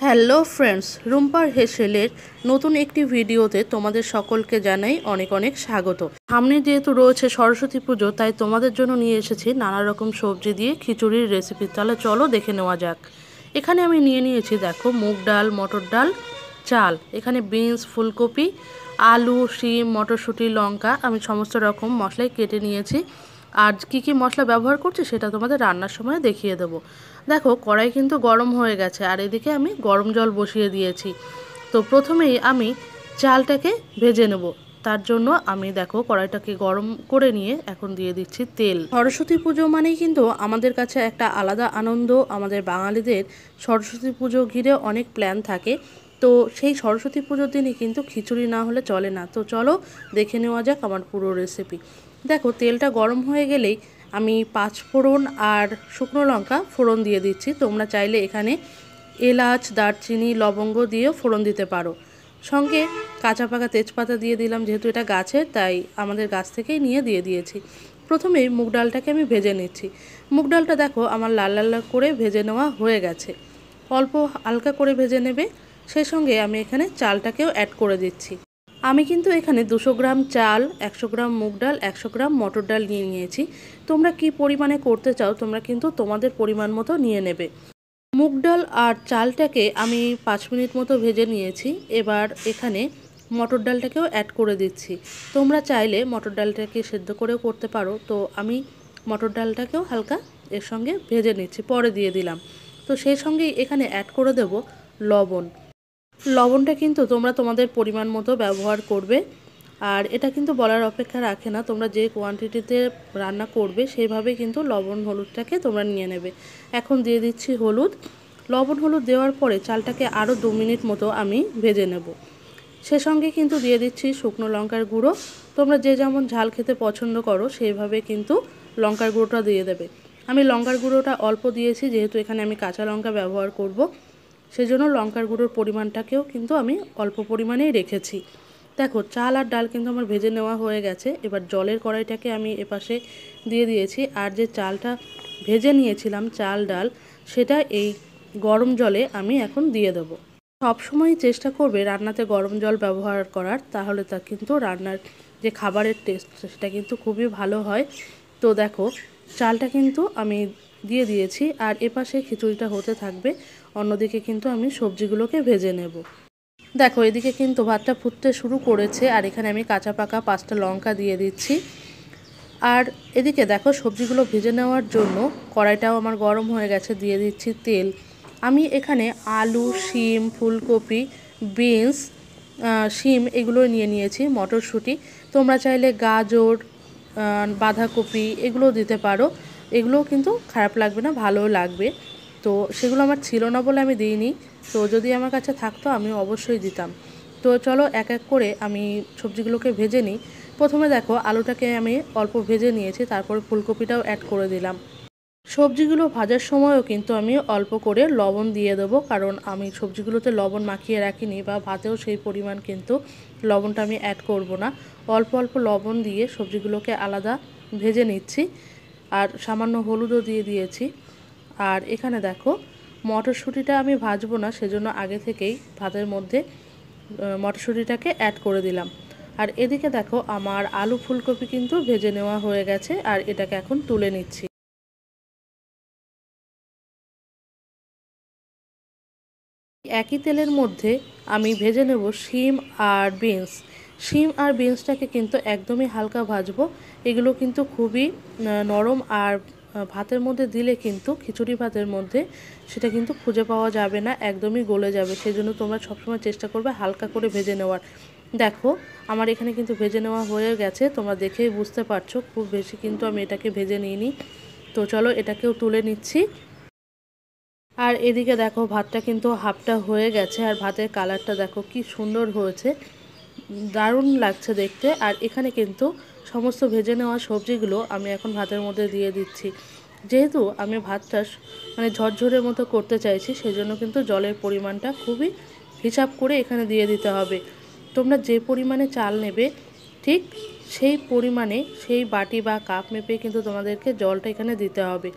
Hello friends, রুম্পার হেসেলের নতুন একটি ভিডিওতে তোমাদের সকলকে জানাই অনেক অনেক স্বাগত। সামনে যেহেতু রয়েছে সরস্বতী পুজো, তাই তোমাদের জন্য নিয়ে এসেছি নানা রকম সবজি দিয়ে খিচুড়ির রেসিপি। তাহলে চলো দেখে নেওয়া যাক। এখানে আমি নিয়েছি দেখো মুগ ডাল, মটর ডাল, চাল, এখানে বিনস, ফুলকপি, আলু, শিম, মটরশুঁটি, লঙ্কা আমি সমস্ত রকম মশলাই কেটে নিয়েছি। আর কি কি মশলা ব্যবহার করছি সেটা তোমাদের রান্নার সময় দেখিয়ে দেবো। দেখো কড়াই কিন্তু গরম হয়ে গেছে আর এদিকে আমি গরম জল বসিয়ে দিয়েছি। তো প্রথমেই আমি চালটাকে ভেজে নেব। তার জন্য আমি দেখো কড়াইটাকে গরম করে নিয়ে এখন দিয়ে দিচ্ছি তেল। সরস্বতী পুজো মানেই কিন্তু আমাদের কাছে একটা আলাদা আনন্দ। আমাদের বাঙালিদের সরস্বতী পুজো ঘিরে অনেক প্ল্যান থাকে। তো সেই সরস্বতী পুজোর দিনই কিন্তু খিচুড়ি না হলে চলে না। তো চলো দেখে নেওয়া যাক আমার পুরো রেসিপি। দেখো তেলটা গরম হয়ে গেলেই আমি 5 ফোড়ন আর শুকনো লঙ্কা ফোড়ন দিয়ে দিচ্ছি। তোমরা চাইলে এখানে এলাচ, দারচিনি, লবঙ্গ দিয়েও ফোড়ন দিতে পারো। সঙ্গে কাঁচা পাকা তেজপাতা দিয়ে দিলাম, যেহেতু এটা গাছের তাই আমাদের গাছ থেকেই নিয়ে দিয়ে দিয়েছি। প্রথমেই মুগ ডালটাকে আমি ভেজে নিচ্ছি। মুগ ডালটা দেখো আমার লাল লাল করে ভেজে নেওয়া হয়ে গেছে। অল্প হালকা করে ভেজে নেবে। সেই সঙ্গে আমি এখানে চালটাকেও অ্যাড করে দিচ্ছি। আমি কিন্তু এখানে 200 গ্রাম চাল, 100 গ্রাম মুগ ডাল, 100 গ্রাম মটর ডাল নিয়ে নিয়েছি। তোমরা কি পরিমাণে করতে চাও তোমরা কিন্তু তোমাদের পরিমাণ মতো নিয়ে নেবে। মুগ ডাল আর চালটাকে আমি 5 মিনিট মতো ভেজে নিয়েছি। এবার এখানে মটর ডালটাকেও অ্যাড করে দিচ্ছি। তোমরা চাইলে মটর ডালটাকে সেদ্ধ করেও করতে পারো। তো আমি মটর ডালটাকেও হালকা এর সঙ্গে ভেজে নিচ্ছি, পরে দিয়ে দিলাম। তো সেই সঙ্গেই এখানে অ্যাড করে দেব লবণ। লবণটা কিন্তু তোমরা তোমাদের পরিমাণ মতো ব্যবহার করবে। আর এটা কিন্তু বলার অপেক্ষা রাখে না, তোমরা যে কোয়ান্টিটিতে রান্না করবে সেইভাবে কিন্তু লবণ হলুদটাকে তোমরা নিয়ে নেবে। এখন দিয়ে দিচ্ছি হলুদ। লবণ হলুদ দেওয়ার পরে চালটাকে আরও 2 মিনিট মতো আমি ভেজে নেব। সে সঙ্গে কিন্তু দিয়ে দিচ্ছি শুকনো লঙ্কার গুঁড়ো। তোমরা যে যেমন ঝাল খেতে পছন্দ করো সেইভাবে কিন্তু লঙ্কার গুঁড়োটা দিয়ে দেবে। আমি লঙ্কার গুঁড়োটা অল্প দিয়েছি, যেহেতু এখানে আমি কাঁচা লঙ্কা ব্যবহার করব। সেজন্য লঙ্কার গুঁড়োর পরিমাণটাকেও কিন্তু আমি অল্প পরিমাণেই রেখেছি। দেখো চাল আর ডাল কিন্তু আমার ভেজে নেওয়া হয়ে গেছে। এবার জলের কড়াইটাকে আমি এপাশে দিয়ে দিয়েছি। আর যে চালটা ভেজে নিয়েছিলাম, চাল ডাল, সেটা এই গরম জলে আমি এখন দিয়ে দেবো। সবসময় চেষ্টা করবে রান্নাতে গরম জল ব্যবহার করার, তাহলে তা কিন্তু রান্নার যে খাবারের টেস্ট সেটা কিন্তু খুবই ভালো হয়। তো দেখো চালটা কিন্তু আমি দিয়ে দিয়েছি আর এপাশে খিচুড়িটা হতে থাকবে। অন্যদিকে কিন্তু আমি সবজিগুলোকে ভেজে নেব। দেখো এদিকে কিন্তু ভাতটা ফুটতে শুরু করেছে আর এখানে আমি কাঁচা পাকা 5টা লঙ্কা দিয়ে দিচ্ছি। আর এদিকে দেখো সবজিগুলো ভেজে নেওয়ার জন্য কড়াইটাও আমার গরম হয়ে গেছে, দিয়ে দিচ্ছি তেল। আমি এখানে আলু, শিম, ফুলকপি, বিনস, শিম এগুলো নিয়ে নিয়েছি, মটরশুঁটি। তোমরা চাইলে গাজর, বাঁধাকপি এগুলোও দিতে পারো। এগুলোও কিন্তু খারাপ লাগবে না, ভালোও লাগবে। তো সেগুলো আমার ছিল না বলে আমি দিইনি। তো যদি আমার কাছে থাকতো আমি অবশ্যই দিতাম। তো চলো এক এক করে আমি সবজিগুলোকে ভেজে নিই। প্রথমে দেখো আলুটাকে আমি অল্প ভেজে নিয়েছি, তারপরে ফুলকপিটাও অ্যাড করে দিলাম। সবজিগুলো ভাজার সময়ও কিন্তু আমি অল্প করে লবণ দিয়ে দেবো, কারণ আমি সবজিগুলোতে লবণ মাখিয়ে রাখিনি বা ভাতেও সেই পরিমাণ কিন্তু লবণটা আমি অ্যাড করব না। অল্প অল্প লবণ দিয়ে সবজিগুলোকে আলাদা ভেজে নিচ্ছি। আর সামান্য হলুদও দিয়ে দিয়েছি। আর এখানে দেখো মটরশুঁটিটা আমি ভাজবো না, সেজন্য আগে থেকেই ভাতের মধ্যে মটরশুঁটিটাকে অ্যাড করে দিলাম। আর এদিকে দেখো আমার আলু ফুলকপি কিন্তু ভেজে নেওয়া হয়ে গেছে আর এটাকে এখন তুলে নিচ্ছি। একই তেলের মধ্যে আমি ভেজে নেব শিম আর বিনস। শিম আর বিনসটাকে কিন্তু একদমই হালকা ভাজবো। এগুলো কিন্তু খুবই নরম আর ভাতের মধ্যে দিলে কিন্তু খিচুড়ি ভাতের মধ্যে সেটা কিন্তু খুঁজে পাওয়া যাবে না, একদমই গলে যাবে। সেই জন্য তোমরা সবসময় চেষ্টা করবে হালকা করে ভেজে নেওয়ার। দেখো আমার এখানে কিন্তু ভেজে নেওয়া হয়ে গেছে, তোমরা দেখেই বুঝতে পারছো খুব বেশি কিন্তু আমি এটাকে ভেজে নিইনি। তো চলো এটাকেও তুলে নিচ্ছি। আর এদিকে দেখো ভাতটা কিন্তু হাফটা হয়ে গেছে আর ভাতের কালারটা দেখো কি সুন্দর হয়েছে, দারুণ লাগছে দেখতে। আর এখানে কিন্তু সমস্ত ভেজে নেওয়া সবজিগুলো আমি এখন ভাতের মধ্যে দিয়ে দিচ্ছি। যেহেতু আমি ভাতটা মানে ঝরঝরের মতো করতে চাইছি, সেজন্য কিন্তু জলের পরিমাণটা খুবই হিসাব করে এখানে দিয়ে দিতে হবে। তোমরা যে পরিমাণে চাল নেবে ঠিক সেই পরিমাণে সেই বাটি বা কাপ মেপে কিন্তু তোমাদেরকে জলটা এখানে দিতে হবে।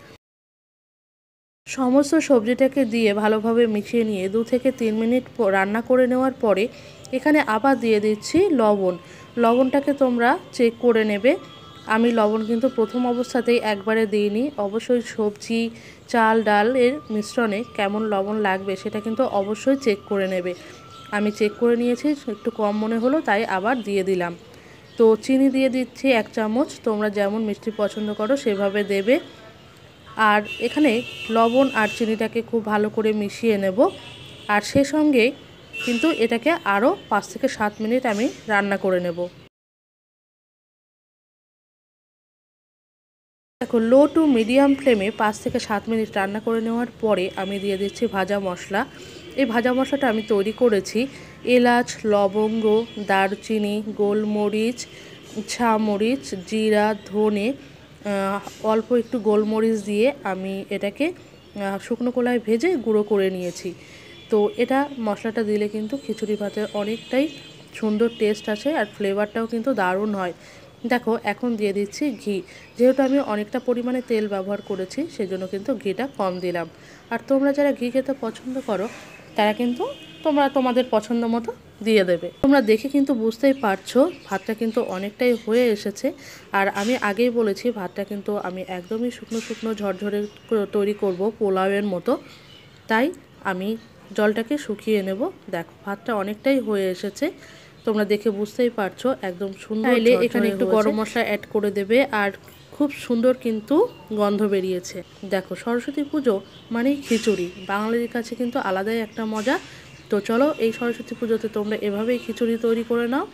সমস্ত সবজিটাকে দিয়ে ভালোভাবে মিশিয়ে নিয়ে 2 থেকে 3 মিনিট রান্না করে নেওয়ার পরে এখানে আবার দিয়ে দিচ্ছি লবণ। লবণটাকে তোমরা চেক করে নেবে। আমি লবণ কিন্তু প্রথম অবস্থাতেই একবারে দিইনি। অবশ্যই সবজি, চাল, ডাল এর মিশ্রণে কেমন লবণ লাগবে সেটা কিন্তু অবশ্যই চেক করে নেবে। আমি চেক করে নিয়েছি, একটু কম মনে হলো তাই আবার দিয়ে দিলাম। তো চিনি দিয়ে দিচ্ছি 1 চামচ, তোমরা যেমন মিষ্টি পছন্দ করো সেভাবে দেবে। আর এখানে লবণ আর চিনিটাকে খুব ভালো করে মিশিয়ে নেব। আর সে সঙ্গে কিন্তু এটাকে আরও 5 থেকে 7 মিনিট আমি রান্না করে নেব। দেখো, লো টু মিডিয়াম ফ্লেমে 5 থেকে 7 মিনিট রান্না করে নেওয়ার পরে আমি দিয়ে দিচ্ছি ভাজা মশলা। এই ভাজা মশলাটা আমি তৈরি করেছি এলাচ, লবঙ্গ, দারচিনি, গোলমরিচ, ছামরিচ, জিরা, ধনে, অল্প একটু গোলমরিচ দিয়ে আমি এটাকে শুকনো কড়ায় ভেজে গুঁড়ো করে নিয়েছি। তো এটা মশলাটা দিলে কিন্তু খিচুড়ি ভাতের অনেকটাই সুন্দর টেস্ট আছে আর ফ্লেভারটাও কিন্তু দারুণ হয়। দেখো, এখন দিয়ে দিচ্ছি ঘি। যেহেতু আমি অনেকটা পরিমাণে তেল ব্যবহার করেছি সেজন্য কিন্তু ঘিটা কম দিলাম। আর তোমরা যারা ঘি খেতে পছন্দ করো তারা কিন্তু তোমরা তোমাদের পছন্দ মতো দিয়ে দেবে। তোমরা দেখে কিন্তু বুঝতেই পারছো ভাতটা কিন্তু অনেকটাই হয়ে এসেছে। আর আমি আগেই বলেছি ভাতটা কিন্তু আমি একদমই শুকনো শুকনো ঝরঝরে তৈরি করব, পোলাওয়ের মতো। তাই আমি জলটাকে শুকিয়ে নেব। দেখো, ভাতটা অনেকটাই হয়ে এসেছে, তোমরা দেখে বুঝতেই পারছো একদম সুন্দর। চাইলে এখানে একটু গরম মশলা অ্যাড করে দেবে। আর খুব সুন্দর কিন্তু গন্ধ বেরিয়েছে। দেখো, সরস্বতী পুজো মানেই খিচুড়ি, বাঙালির কাছে কিন্তু আলাদাই একটা মজা। তো চলো, এই সরস্বতী পুজোতে তোমরা এভাবেই খিচুড়ি তৈরি করে নাও।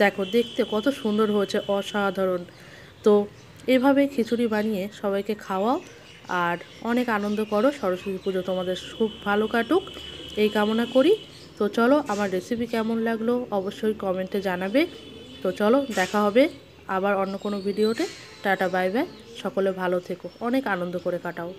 দেখো, দেখতে কত সুন্দর হয়েছে, অসাধারণ। তো এভাবে খিচুড়ি বানিয়ে সবাইকে খাওয়াও আর অনেক আনন্দ করো। সরস্বতী পুজো তোমাদের খুব ভালো কাটুক এই কামনা করি। তো চলো, আমার রেসিপি কেমন লাগলো অবশ্যই কমেন্টে জানাবে। তো চলো, দেখা হবে আবার অন্য কোনো ভিডিওতে। Tata, bye bye. সকলে ভালো থেকো, অনেক আনন্দ করে কাটাও।